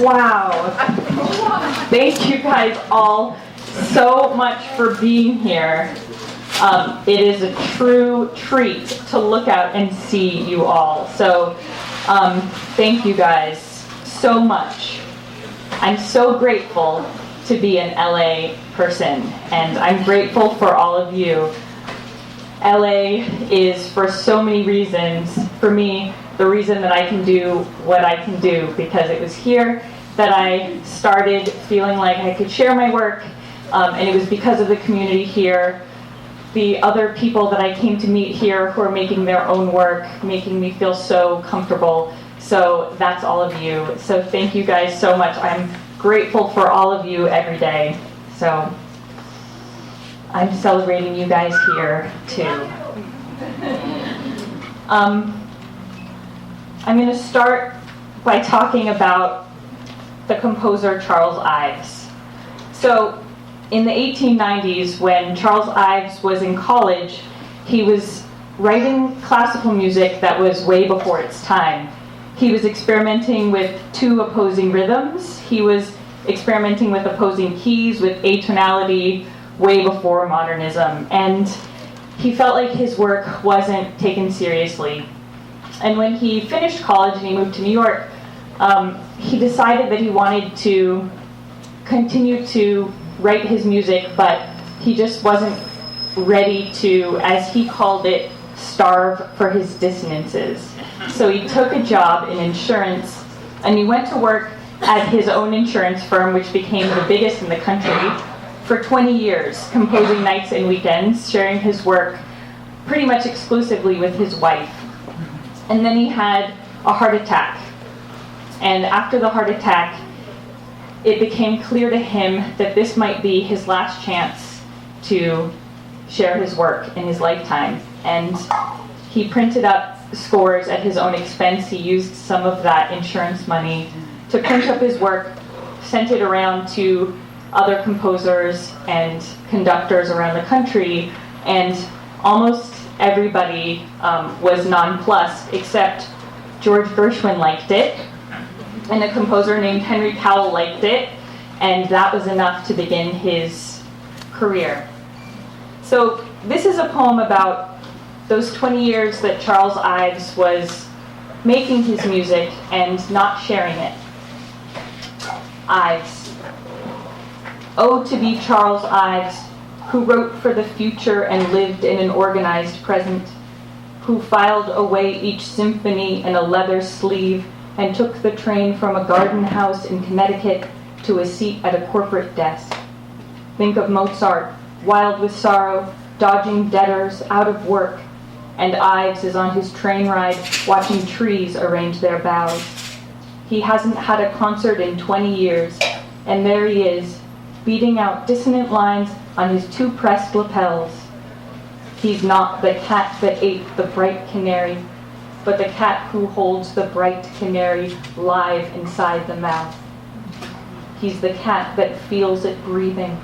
Wow. Thank you guys all so much for being here. It is a true treat to look out and see you all. So thank you guys so much. I'm so grateful to be an LA person, and I'm grateful for all of you. LA is, for so many reasons, for me, the reason that I can do what I can do, because it was here that I started feeling like I could share my work, and it was because of the community here, the other people that I came to meet here who are making their own work, making me feel so comfortable. So that's all of you. So thank you guys so much. I'm grateful for all of you every day. So I'm celebrating you guys here too. I'm going to start by talking about the composer Charles Ives. So in the 1890s, when Charles Ives was in college, he was writing classical music that was way before its time. He was experimenting with two opposing rhythms. He was experimenting with opposing keys, with atonality, way before modernism. And he felt like his work wasn't taken seriously. And when he finished college and he moved to New York, he decided that he wanted to continue to write his music, but he just wasn't ready to, as he called it, starve for his dissonances. So he took a job in insurance, and he went to work at his own insurance firm, which became the biggest in the country, for 20 years, composing nights and weekends, sharing his work pretty much exclusively with his wife. And then he had a heart attack. And after the heart attack, it became clear to him that this might be his last chance to share his work in his lifetime. And he printed up scores at his own expense. He used some of that insurance money to print up his work, sent it around to other composers and conductors around the country, and almost everybody was nonplussed, except George Gershwin liked it, and a composer named Henry Cowell liked it, and that was enough to begin his career. So this is a poem about those 20 years that Charles Ives was making his music and not sharing it. Ives. Oh, to be Charles Ives, who wrote for the future and lived in an organized present, who filed away each symphony in a leather sleeve and took the train from a garden house in Connecticut to a seat at a corporate desk. Think of Mozart, wild with sorrow, dodging debtors, out of work, and Ives is on his train ride watching trees arrange their boughs. He hasn't had a concert in 20 years, and there he is, beating out dissonant lines on his two pressed lapels. He's not the cat that ate the bright canary, but the cat who holds the bright canary live inside the mouth. He's the cat that feels it breathing,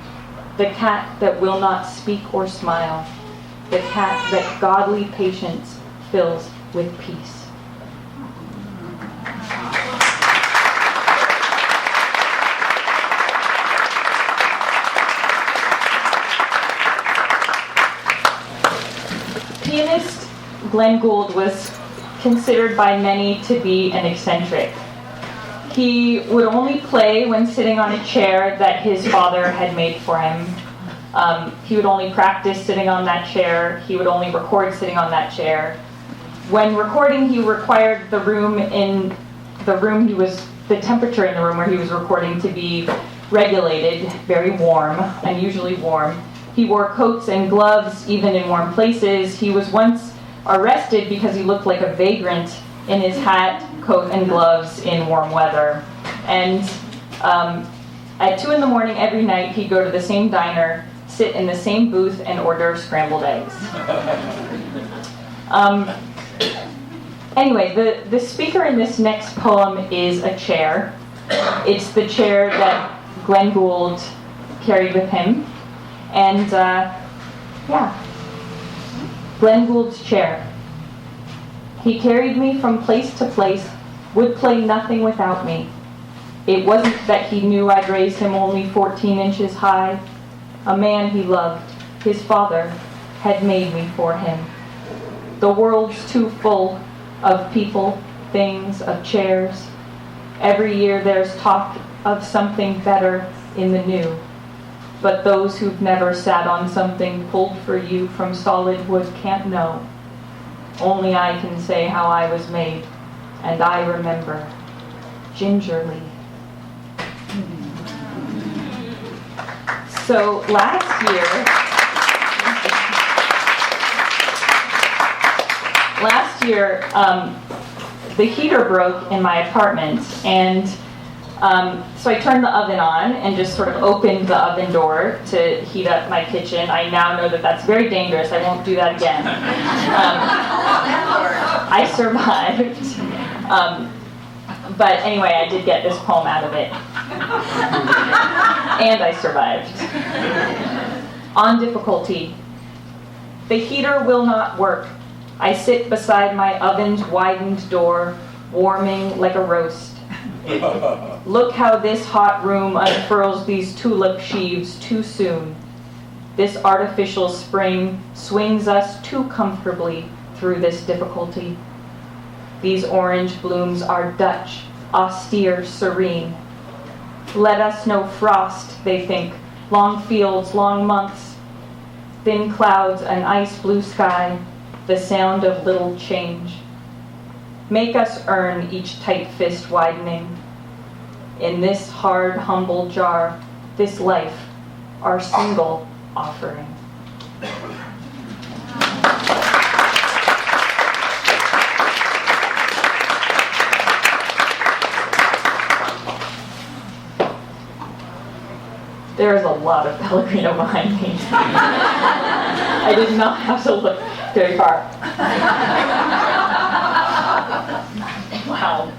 the cat that will not speak or smile, the cat that godly patience fills with peace. Pianist Glenn Gould was considered by many to be an eccentric. He would only play when sitting on a chair that his father had made for him. He would only practice sitting on that chair. He would only record sitting on that chair. When recording, he required the temperature in the room where he was recording to be regulated, very warm, unusually warm. He wore coats and gloves even in warm places. He was once arrested because he looked like a vagrant in his hat, coat, and gloves in warm weather. And at 2 a.m. every night, he'd go to the same diner, sit in the same booth, and order scrambled eggs. Anyway, the speaker in this next poem is a chair. It's the chair that Glenn Gould carried with him. And Glenn Gould's chair. He carried me from place to place, would play nothing without me. It wasn't that he knew I'd raised him only 14 inches high. A man he loved, his father, had made me for him. The world's too full of people, things, of chairs. Every year there's talk of something better in the new. But those who've never sat on something pulled for you from solid wood can't know. Only I can say how I was made, and I remember, gingerly. So last year, the heater broke in my apartment, and so I turned the oven on and just sort of opened the oven door to heat up my kitchen. I now know that that's very dangerous. I won't do that again. I survived. But anyway, I did get this poem out of it. And I survived. On difficulty. The heater will not work. I sit beside my oven's widened door, warming like a roast. Look how this hot room unfurls these tulip sheaves too soon. This artificial spring swings us too comfortably through this difficulty. These orange blooms are Dutch, austere, serene. Let us know frost, they think, long fields, long months, thin clouds, an ice blue sky, the sound of little change. Make us earn each tight fist widening. In this hard, humble jar, this life, our single offering. There is a lot of Pellegrino behind me. I did not have to look very far. Wow.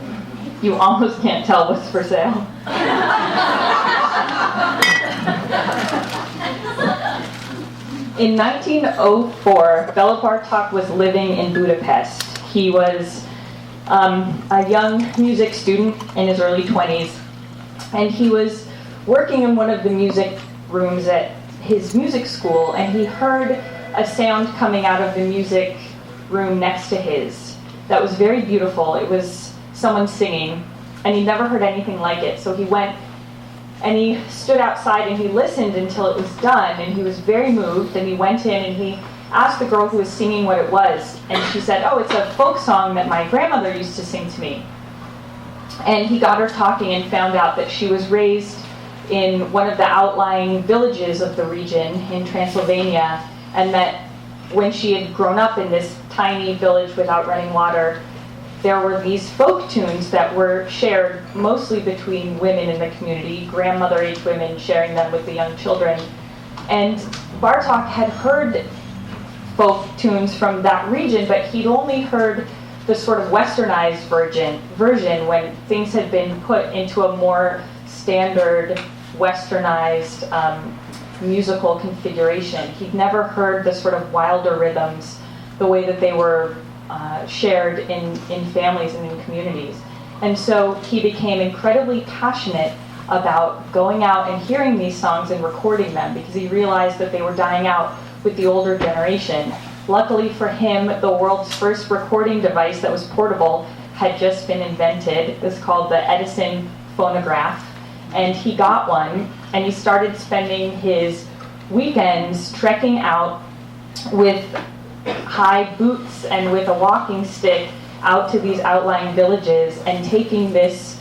You almost can't tell what's for sale. In 1904, Béla Bartók was living in Budapest. He was a young music student in his early 20s, and he was working in one of the music rooms at his music school, and he heard a sound coming out of the music room next to his that was very beautiful. It was someone singing, and he never heard anything like it. So he went and he stood outside and he listened until it was done, and he was very moved, and he went in and he asked the girl who was singing what it was, and she said, "Oh, it's a folk song that my grandmother used to sing to me." And he got her talking and found out that she was raised in one of the outlying villages of the region in Transylvania, and that when she had grown up in this tiny village without running water, there were these folk tunes that were shared mostly between women in the community, grandmother-age women sharing them with the young children. And Bartók had heard folk tunes from that region, but he'd only heard the sort of westernized version when things had been put into a more standard westernized musical configuration. He'd never heard the sort of wilder rhythms, the way that they were shared in families and in communities. And so he became incredibly passionate about going out and hearing these songs and recording them, because he realized that they were dying out with the older generation. Luckily for him, the world's first recording device that was portable had just been invented. It was called the Edison phonograph. And he got one, and he started spending his weekends trekking out with high boots and with a walking stick out to these outlying villages and taking this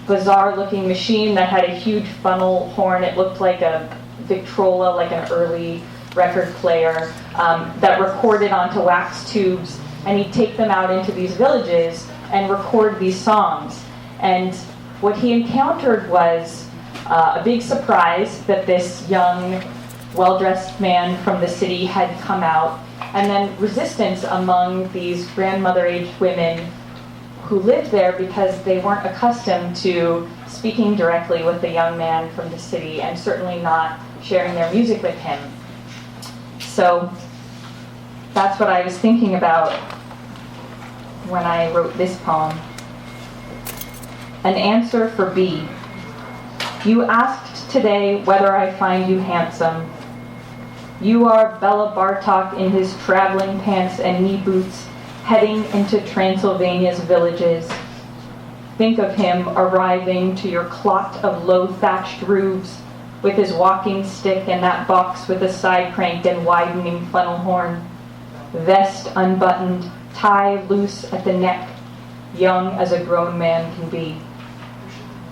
bizarre-looking machine that had a huge funnel horn. It looked like a Victrola, like an early record player, that recorded onto wax tubes, and he'd take them out into these villages and record these songs. And what he encountered was a big surprise that this young, well-dressed man from the city had come out, and then resistance among these grandmother-aged women who lived there because they weren't accustomed to speaking directly with the young man from the city, and certainly not sharing their music with him. So that's what I was thinking about when I wrote this poem. An answer for B. You asked today whether I find you handsome. You are Béla Bartók in his traveling pants and knee boots, heading into Transylvania's villages. Think of him arriving to your clot of low thatched roofs with his walking stick and that box with a side crank and widening funnel horn. Vest unbuttoned, tie loose at the neck, young as a grown man can be.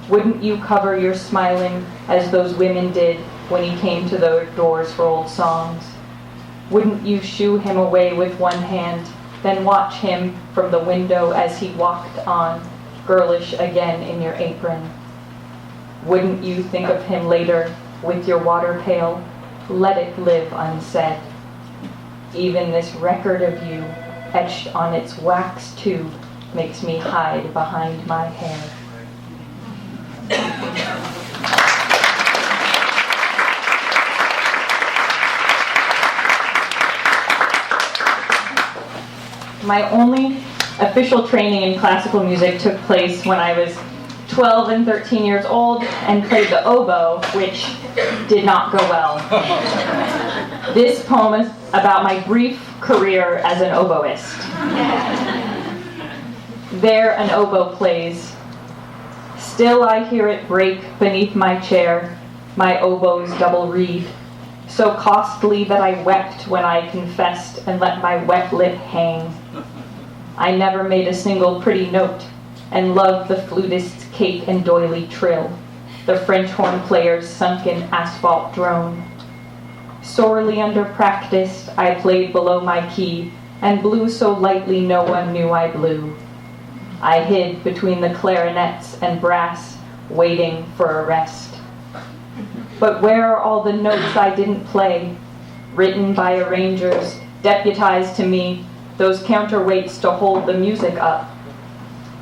Wouldn't you cover your smiling as those women did when he came to their doors for old songs? Wouldn't you shoo him away with one hand, then watch him from the window as he walked on, girlish again in your apron? Wouldn't you think of him later with your water pail? Let it live unsaid. Even this record of you, etched on its wax tube, makes me hide behind my hair. My only official training in classical music took place when I was 12 and 13 years old and played the oboe, which did not go well. This poem is about my brief career as an oboist. There an oboe plays. Still I hear it break beneath my chair, my oboe's double reed, so costly that I wept when I confessed and let my wet lip hang. I never made a single pretty note, and loved the flutist's cape and doily trill, the French horn player's sunken asphalt drone. Sorely under-practiced, I played below my key, and blew so lightly no one knew I blew. I hid between the clarinets and brass, waiting for a rest. But where are all the notes I didn't play, written by arrangers, deputized to me, those counterweights to hold the music up?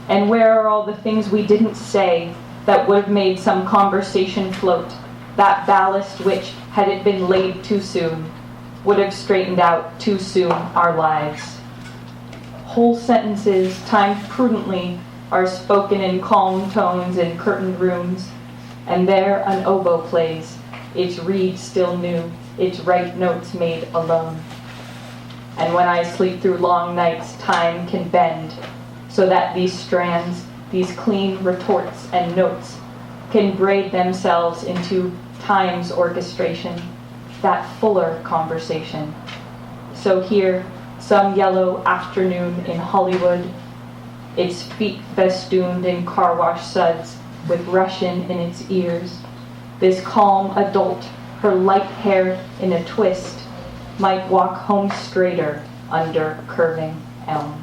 And where are all the things we didn't say that would have made some conversation float, that ballast which, had it been laid too soon, would have straightened out too soon our lives? Whole sentences, timed prudently, are spoken in calm tones in curtained rooms, and there an oboe plays, its reed still new, its right notes made alone. And when I sleep through long nights, time can bend, so that these strands, these clean retorts and notes, can braid themselves into time's orchestration, that fuller conversation. So here, some yellow afternoon in Hollywood, its feet festooned in car wash suds with Russian in its ears, this calm adult, her light hair in a twist, might walk home straighter under curving elms.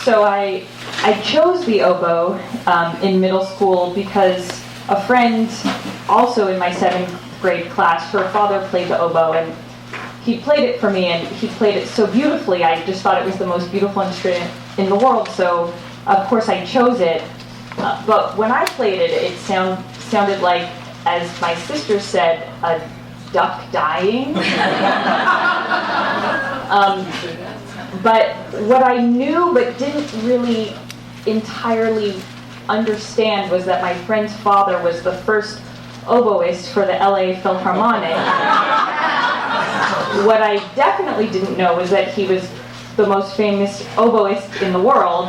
So I chose the oboe in middle school because a friend, also in my 7th grade class, her father played the oboe, and he played it for me, and he played it so beautifully. I just thought it was the most beautiful instrument in the world, so of course I chose it. But when I played it, it sounded like, as my sister said, a duck dying. But what I knew but didn't really entirely understand was that my friend's father was the first oboist for the LA Philharmonic. What I definitely didn't know was that he was the most famous oboist in the world.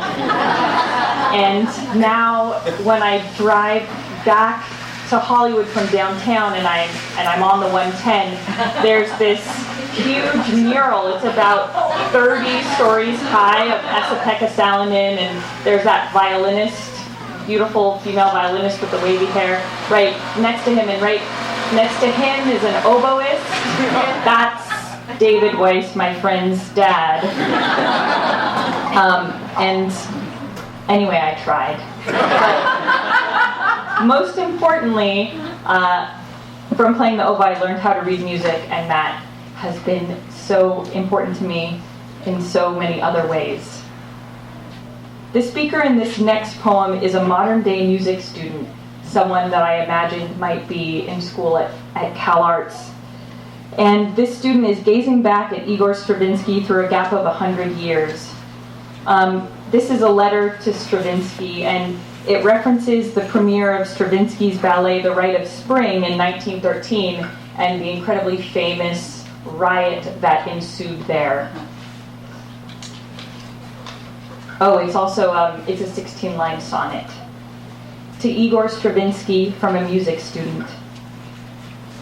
And now when I drive back to Hollywood from downtown and I'm on the 110, there's this huge mural. It's about 30 stories high of Esa-Pekka Salonen, and there's that violinist, beautiful female violinist with the wavy hair right next to him, and right next to him is an oboist. That's David Weiss, my friend's dad. And anyway, I tried. But most importantly, from playing the oboe, I learned how to read music, and that has been so important to me in so many other ways. The speaker in this next poem is a modern-day music student, someone that I imagined might be in school at CalArts. And this student is gazing back at Igor Stravinsky through a gap of 100 years. This is a letter to Stravinsky, and it references the premiere of Stravinsky's ballet The Rite of Spring in 1913 and the incredibly famous riot that ensued there. Oh, it's also it's a 16-line sonnet. To Igor Stravinsky from a music student.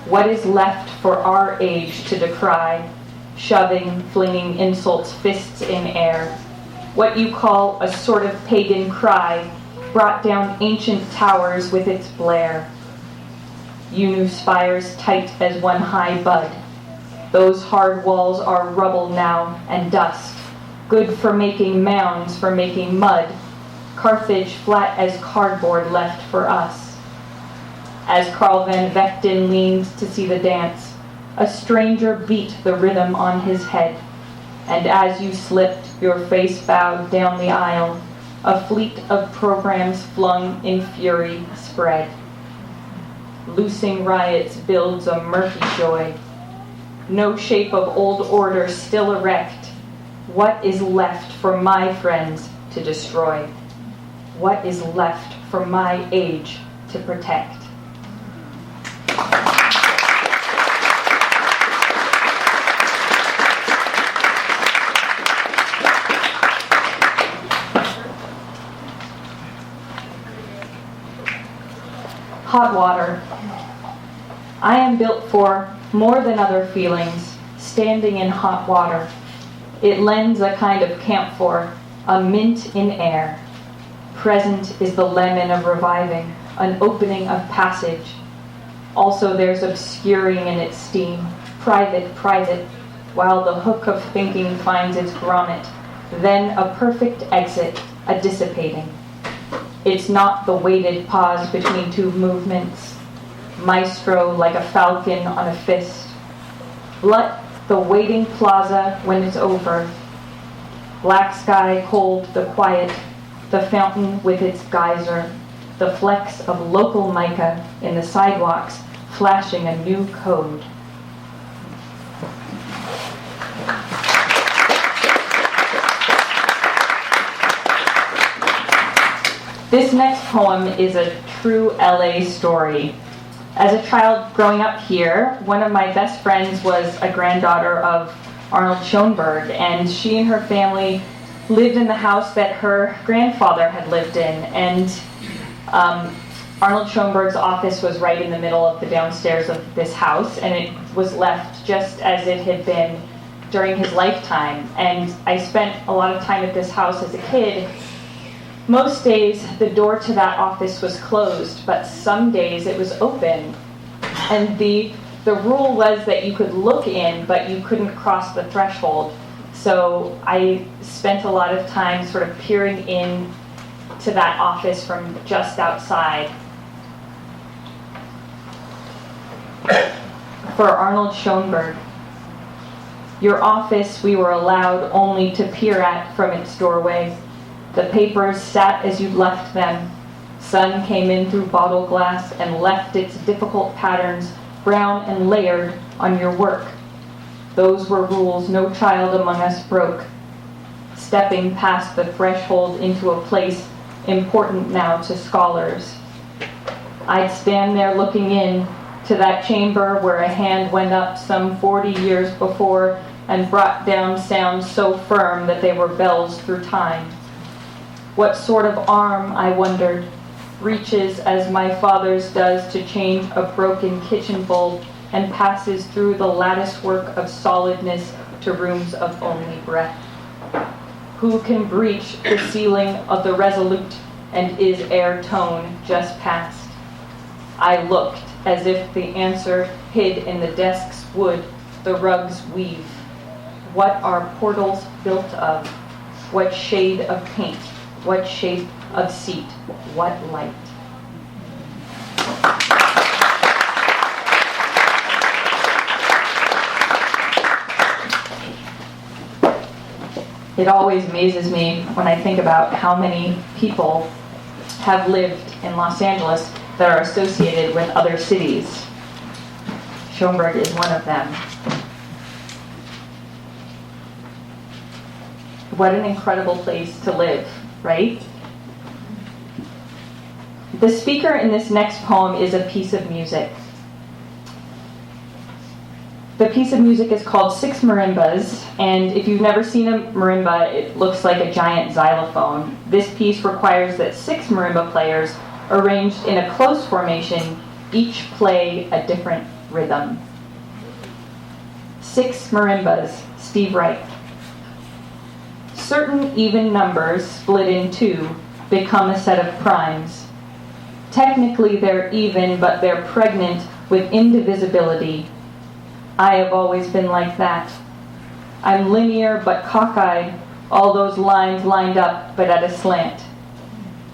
What is left for our age to decry, shoving, flinging insults, fists in air? What you call a sort of pagan cry brought down ancient towers with its blare. You knew spires tight as one high bud. Those hard walls are rubble now and dust, good for making mounds, for making mud. Carthage flat as cardboard left for us. As Carl van Vechten leaned to see the dance, a stranger beat the rhythm on his head, and as you slipped, your face bowed down the aisle, a fleet of programs flung in fury spread. Loosing riots builds a murky joy. No shape of old order still erect. What is left for my friends to destroy? What is left for my age to protect? Hot water. I am built for more than other feelings, standing in hot water. It lends a kind of camphor, a mint in air. Present is the lemon of reviving, an opening of passage. Also there's obscuring in its steam, private, while the hook of thinking finds its grommet. Then a perfect exit, a dissipating. It's not the weighted pause between two movements, maestro like a falcon on a fist. Let the waiting plaza when it's over. Black sky, cold, the quiet, the fountain with its geyser, the flecks of local mica in the sidewalks flashing a new code. This next poem is a true LA story. As a child growing up here, one of my best friends was a granddaughter of Arnold Schoenberg, and she and her family lived in the house that her grandfather had lived in. And Arnold Schoenberg's office was right in the middle of the downstairs of this house, and it was left just as it had been during his lifetime. And I spent a lot of time at this house as a kid. Most days, the door to that office was closed, but some days it was open. And the rule was that you could look in, but you couldn't cross the threshold. So I spent a lot of time sort of peering in to that office from just outside. For Arnold Schoenberg, your office we were allowed only to peer at from its doorway. The papers sat as you'd left them. Sun came in through bottle glass and left its difficult patterns, brown and layered, on your work. Those were rules no child among us broke. Stepping past the threshold into a place important now to scholars. I'd stand there looking in to that chamber where a hand went up some 40 years before and brought down sounds so firm that they were bells through time. What sort of arm, I wondered, reaches as my father's does to change a broken kitchen bulb and passes through the lattice work of solidness to rooms of only breath? Who can breach the ceiling of the resolute and is air tone just past? I looked as if the answer hid in the desk's wood, the rug's weave. What are portals built of? What shade of paint? What shape of seat? What light? It always amazes me when I think about how many people have lived in Los Angeles that are associated with other cities. Schoenberg is one of them. What an incredible place to live, right? The speaker in this next poem is a piece of music. The piece of music is called Six Marimbas, and if you've never seen a marimba, it looks like a giant xylophone. This piece requires that 6 marimba players, arranged in a close formation, each play a different rhythm. 6 marimbas, Steve Wright. Certain even numbers, split in 2, become a set of primes. Technically they're even, but they're pregnant with indivisibility. I have always been like that. I'm linear but cockeyed, all those lines lined up but at a slant.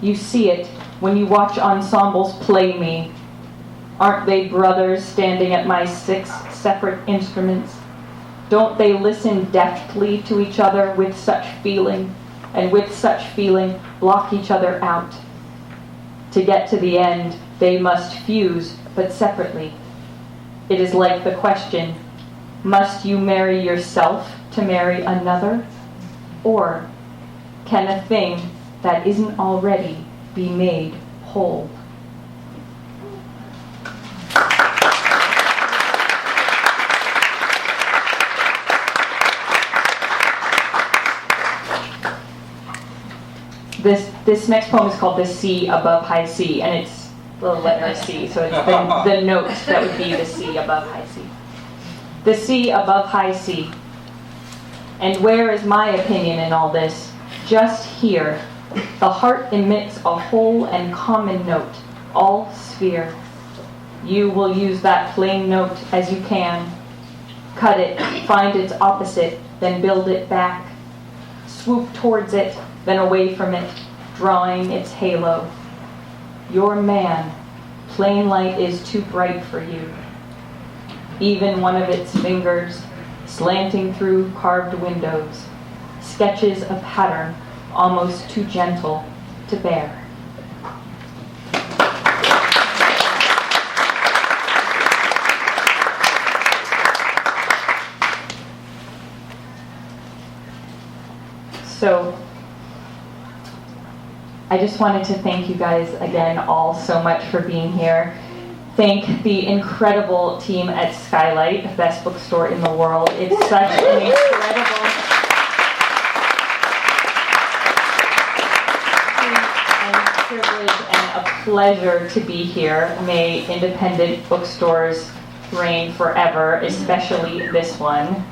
You see it when you watch ensembles play me. Aren't they brothers standing at my 6 separate instruments? Don't they listen deftly to each other with such feeling, and with such feeling block each other out? To get to the end, they must fuse, but separately. It is like the question, must you marry yourself to marry another? Or can a thing that isn't already be made whole? This next poem is called The C Above High C, and it's the letter C, so it's the notes that would be the C above high C. The C above high C. And where is my opinion in all this? Just here. The heart emits a whole and common note, all sphere. You will use that plain note as you can. Cut it, find its opposite, then build it back. Swoop towards it, then away from it, drawing its halo. Your man, plain light is too bright for you. Even one of its fingers, slanting through carved windows, sketches a pattern almost too gentle to bear. So, I just wanted to thank you guys again all so much for being here. Thank the incredible team at Skylight, the best bookstore in the world. It's such an incredible and privilege and a pleasure to be here. May independent bookstores reign forever, especially this one.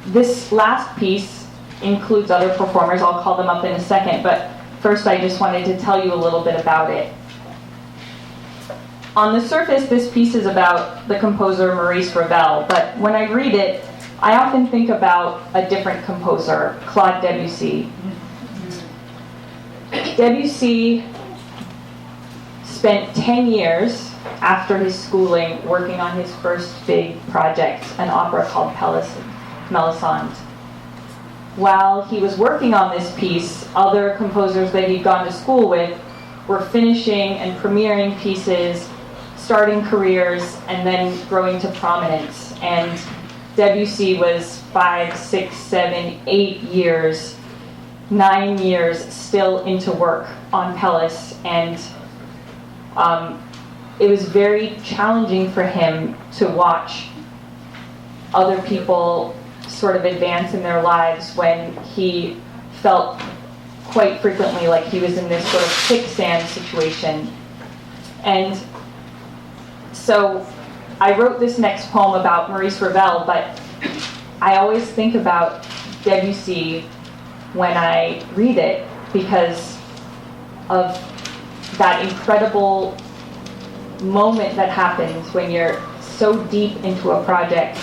This last piece includes other performers. I'll call them up in a second, but first I just wanted to tell you a little bit about it. On the surface, this piece is about the composer Maurice Ravel, but when I read it, I often think about a different composer, Claude Debussy. Debussy spent 10 years after his schooling working on his first big project, an opera called Melisande. While he was working on this piece, other composers that he'd gone to school with were finishing and premiering pieces, starting careers, and then growing to prominence. And Debussy was 5, 6, 7, 8 years, 9 years still into work on Pellis, and it was very challenging for him to watch other people sort of advance in their lives when he felt quite frequently like he was in this sort of quicksand situation. And so I wrote this next poem about Maurice Ravel, but I always think about Debussy when I read it because of that incredible moment that happens when you're so deep into a project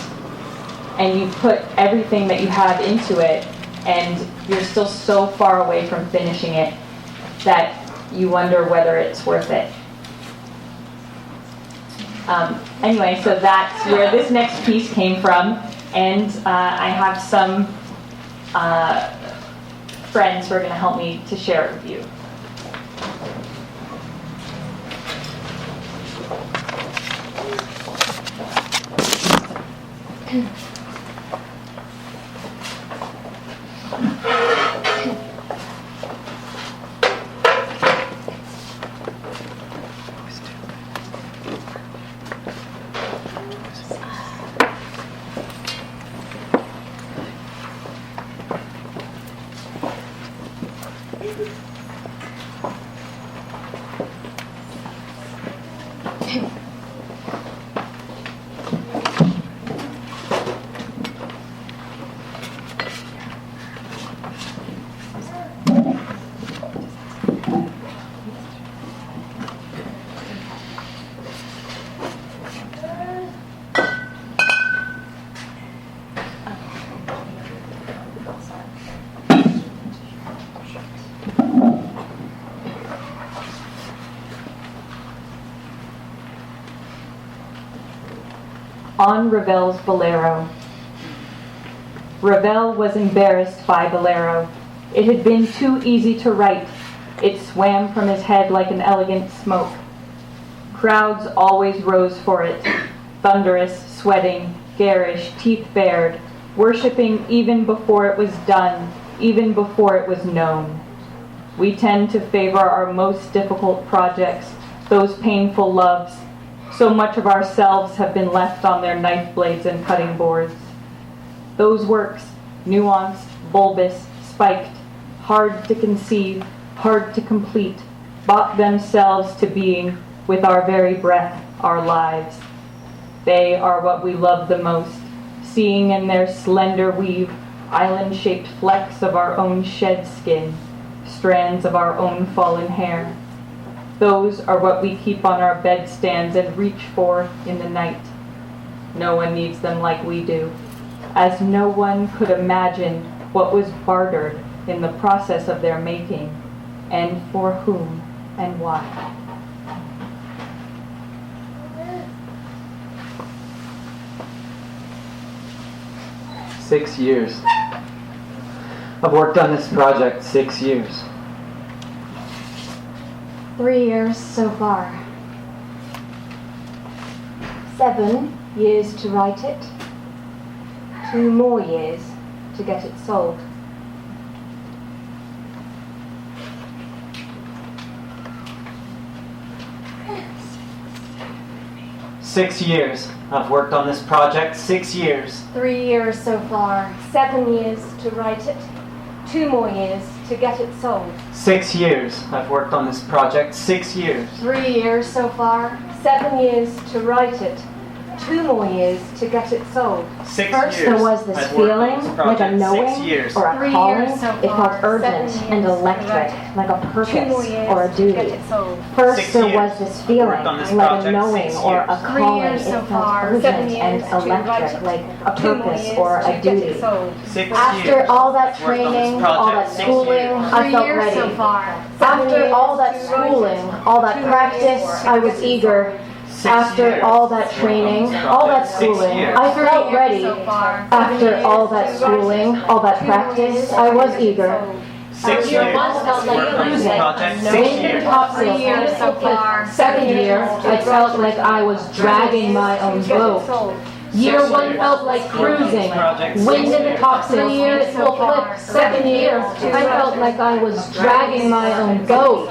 and you put everything that you have into it, and you're still so far away from finishing it that you wonder whether it's worth it. Anyway, so that's where this next piece came from, and I have some friends who are going to help me to share it with you. On Ravel's Bolero. Ravel was embarrassed by Bolero. It had been too easy to write. It swam from his head like an elegant smoke. Crowds always rose for it, thunderous, sweating, garish, teeth bared, worshipping even before it was done, even before it was known. We tend to favor our most difficult projects, those painful loves. So much of ourselves have been left on their knife blades and cutting boards. Those works, nuanced, bulbous, spiked, hard to conceive, hard to complete, bought themselves to being with our very breath, our lives. They are what we love the most, seeing in their slender weave island-shaped flecks of our own shed skin, strands of our own fallen hair. Those are what we keep on our bedstands and reach for in the night. No one needs them like we do, as no one could imagine what was bartered in the process of their making, and for whom and why. Six years. I've worked on this project 6 years. 3 years so far. 7 years to write it. 2 more years to get it sold. Six years. I've worked on this project 6 years. 3 years so far. 7 years to write it. 2 more years to get it sold. 6 years. I've worked on this project 6 years. 3 years so far. 7 years to write it. 2 more years to get it sold. 6 First years. there was this I've worked on feeling, this like a project 6 knowing years. or a 3 calling. years so It felt far, urgent 7 and years to electric, write it. like a 2 more purpose years or a to duty. get it sold. First 6 there years. was this feeling, Worked on this like a project knowing 6 or a years. 3 calling. years It so felt far, urgent 7 and years to write electric, it. like a 2 more purpose years or a to get duty. it sold. 6 After years. all that I've worked on this training, all project that 6 schooling, years. I 3 felt years so ready. far. 7 After years all that to write schooling, it. all that 2 more practice, years I to was get it eager. 6 After years. all that I've worked on training, this all that project 6 schooling, years. I 3 felt years ready. so far. 7 After years all to that write schooling, it. all that 2 more practice, years I to was get it eager. sold. 6 Year years. one felt like I've worked on this cruising. project 6 Wind in years. the top 3 years so far. Second year, I felt like I was dragging my own boat. Year 6 one years. felt like cruising. Project 6 Wind in the years. topsails, 3 years so full flip. far. Second year, I felt like I was dragging my own boat.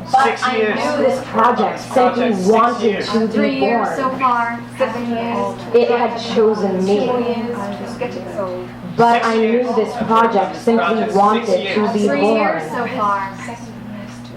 But 6 I years. knew this project simply 6 wanted years. to 3 be years so born. far. 7 years to It write had chosen 2 more me. years to get it sold. But 6 I knew years. this project simply Project 6 wanted to years. be 3 years so born. far.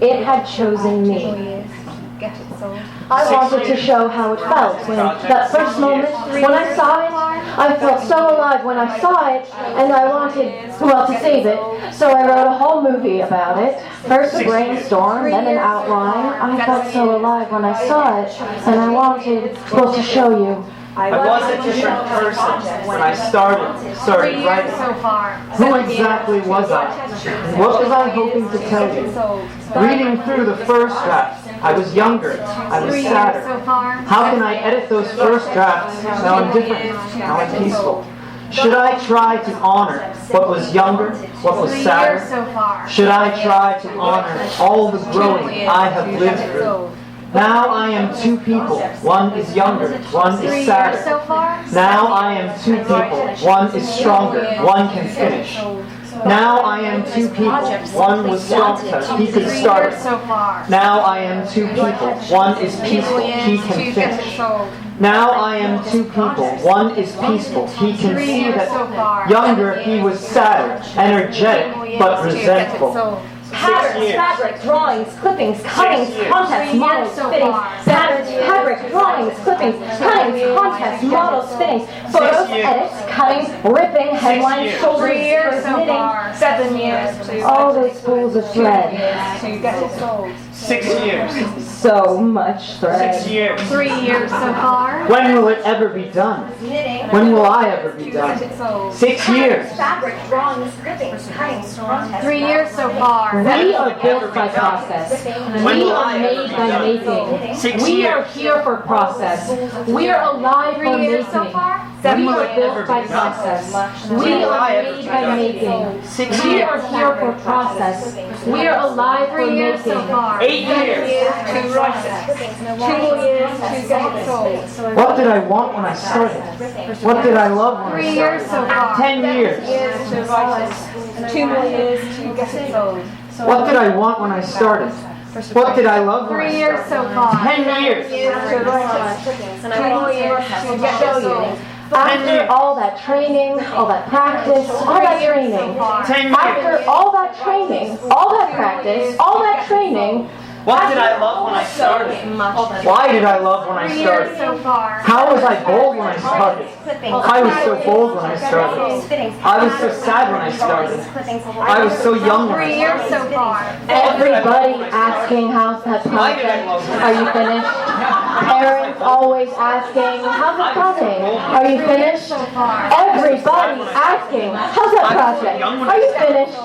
It had chosen 2 more me. years to get it sold. I 6 wanted to years. show how it felt when Project that 6 first moment years. when I saw it. I felt so alive when I saw it, and I wanted, well, to save it. So I wrote a whole movie about it. First a 6 years. brainstorm, then an outline. I felt so alive when I saw it, and I wanted, well, to show you. I was a different person when I started 3 years writing. so far. Who exactly was I? What was I hoping to tell you? Reading through the first draft, I was younger, I was 3 years so sadder. far. How can I edit those first drafts now I'm different, now I'm peaceful? Should I try to honor what was younger, what was 3 years sadder? so far. Should I try to honor all the growing I have lived through? Now I am two people. One is younger, one is sadder. Now I am two people. One is stronger, one can finish. Now I am two people. One was stronger, he could start. Now I am two people. One is peaceful, he can finish. Now I am two people. One is peaceful, he can see that. Younger, he was sadder, energetic, but resentful. Patterns, fabric, drawings, clippings, cuttings, contests, models, fittings. Patterns, fabric, drawings, clippings, cuttings, contests, models, fittings. Photos, edits, cuttings, ripping, headlines, shoulders, knitting. 7 years. All those spools of thread. To get it sold. 6 years. So much thread. 6 years. 3 years so far. When will it ever be done? When will I ever be done? 6 years. Fabric, drawings, clippings, cuttings, contests. 3 years so far. We are built by process. We are made by making. 6 We are years. here for process. We are alive for 3 years making. so far. We When will are it ever built by be done? process. When We will I are ever made be by done? making. 6 We years. are here for process. We are alive for 3 years so making. far. 8 years. to write it. 2 more years to get it sold. What did I want when I started? What did I love when 3 I years started? so far. 10 years. Years to write it. 2 more years to get it sold. What did I want when I started? What did I love when 3 I years started? so far. 10 years. Years to write it. 2 more years to get it sold. After all that training, all that practice, all that training, 10 years. after all that training, all that practice, all that training, What did I love when I started? Why did I love when I 3 years started? so far. How was I bold when I started? I was so bold when I started. I was so sad when I started. I was so young when 3 I years started. so far. everybody asking how's that Why did I project? love when I Are you finished? Parents always asking, how's it coming? Are you finished? So far. Everybody asking, how's that project? Are you finished?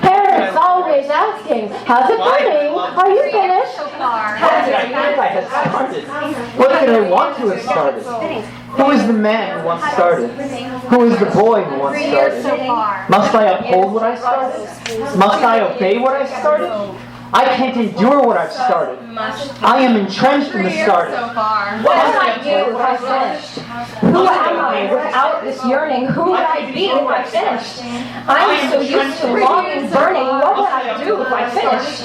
Parents always asking, how's it coming? Are you finished? So far. What did I think I had started? What did I want to have started? Who is the man who once started? Who is the boy who once 3 years so started? far. Must I uphold what I started? Must I obey what I started? I can't endure what I've started. I am entrenched in the started. So far. What would I do if I finished? Who am I without this yearning? Who would I be if I finished? I'm so used to longing, burning. What would I do if I finished?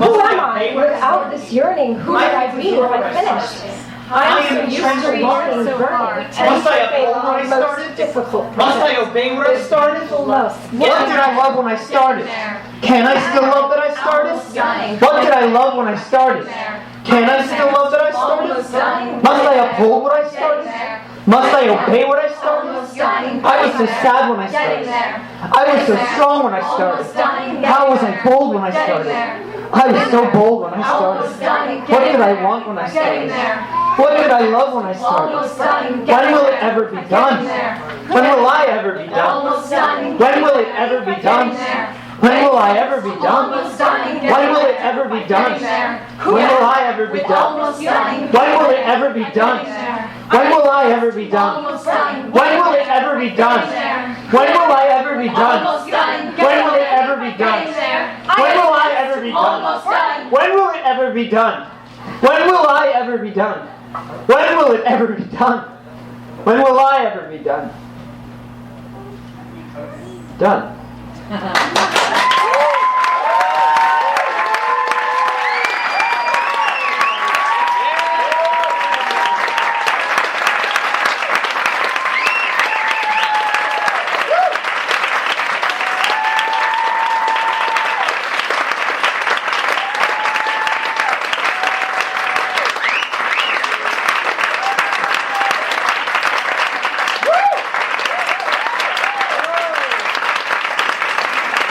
Who am I without this yearning? Who would I be if I finished? I'm so used to longing, burning. Must I uphold what I started? Difficult. Must I obey what I started? Most. What did I love when I started? Can I still love that I started? What did I love when I started? Can I still love that I started? Must I uphold what I started? Must I obey what I started? I was so sad when I started. I was so strong when I started. How was I bold when I started? I was so bold when I started. What did I want when I started? What did I love when I started? When will it ever be done? When will I ever be done? When will it ever be done? When will I ever be done? When will it ever be done? When will I ever be done? When will it ever be done? When will I ever be done? When will it ever be done? When will I ever be done? When will it ever be done? When will I ever be done? When will it ever be done? When will I ever be done? When will it ever be done? When will I ever be done? Done.